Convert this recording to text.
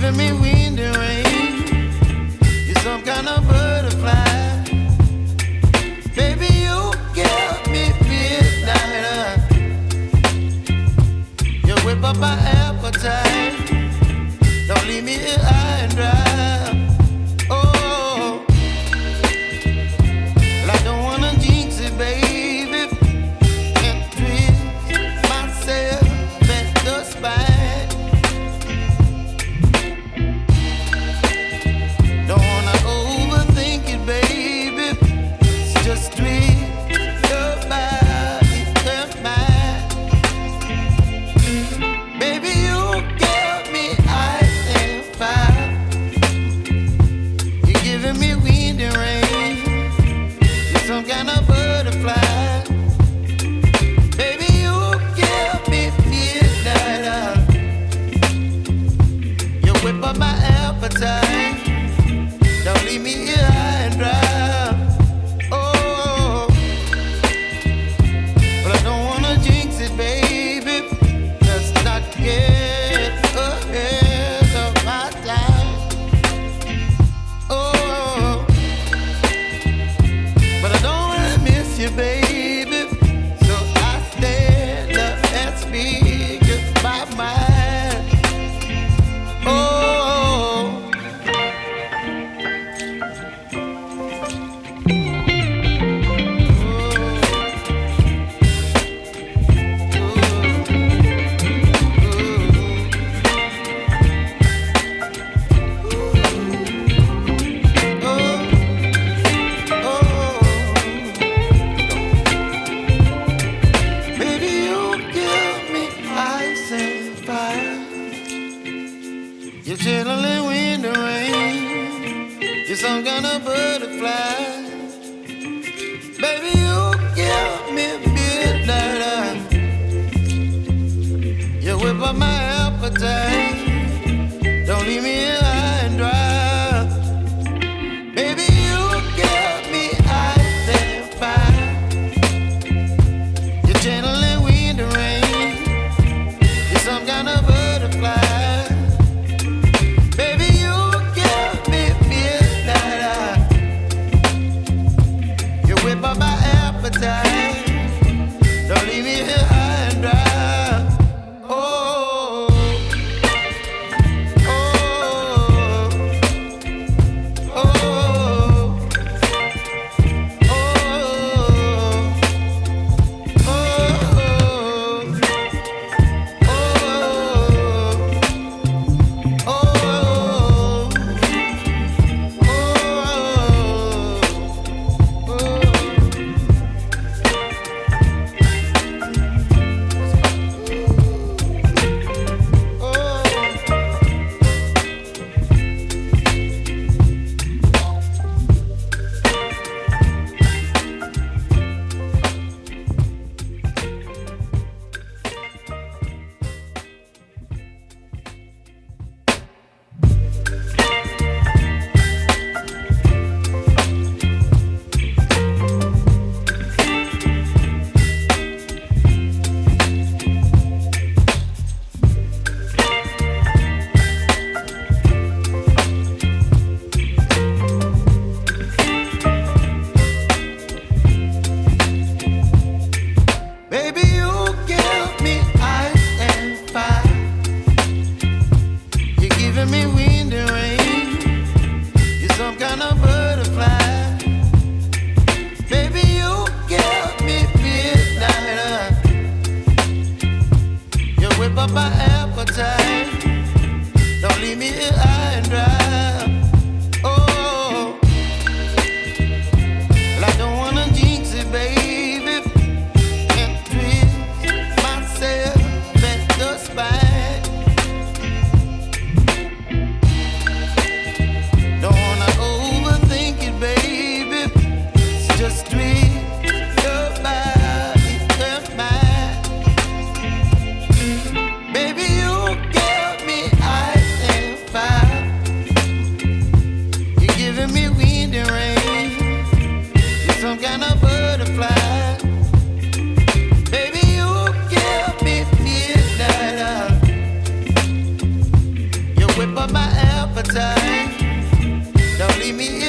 giving me wind and rain. You're some kind of butterfly. Baby, you give me midnight. You whip up my appetite. Don't leave me here high and dry. Oh, well, I don't wanna jinx it, baby, and twist myself at the spine. Don't wanna overthink it, baby. It's just twist your body and mine. Baby, you give me ice and fire. You're giving me wind and rain. You're some kind of butterfly. Baby, you give me midnight. You whip up my appetite. Don't leave me here high and dry. Oh, but I don't wanna jinx it, baby. Let's not get ahead of my time. Oh, but I don't wanna miss you, baby. So I stand up and speak my mind. Oh. Baby, you give me ice and fire. You're chilling wind and rain. You're some kind of butterfly. Baby, you give me midnight. You whip up my appetite. Don't leave me here high and dry. Baby, you give me ice and fire. You're channeling wind and rain. You're some kind of butterfly. Baby, you give me midnight. You whip up my appetite. Don't leave me here high and dry. Oh, oh, oh, oh, baby, you give me ice and fire. You're giving me wind and rain. You're some kind of butterfly. Baby, you give me midnight. You whip up my appetite. Don't leave me here high and dry. Oh, well, I don't wanna jinx it, baby, and twist myself at the spine. Don't wanna overthink it, baby. It's just twist your body and mine. Baby, you give me ice and fire. You're giving me wind and rain. You're some kind of butterfly. Baby, you give me midnight. You whip up my appetite. Don't leave me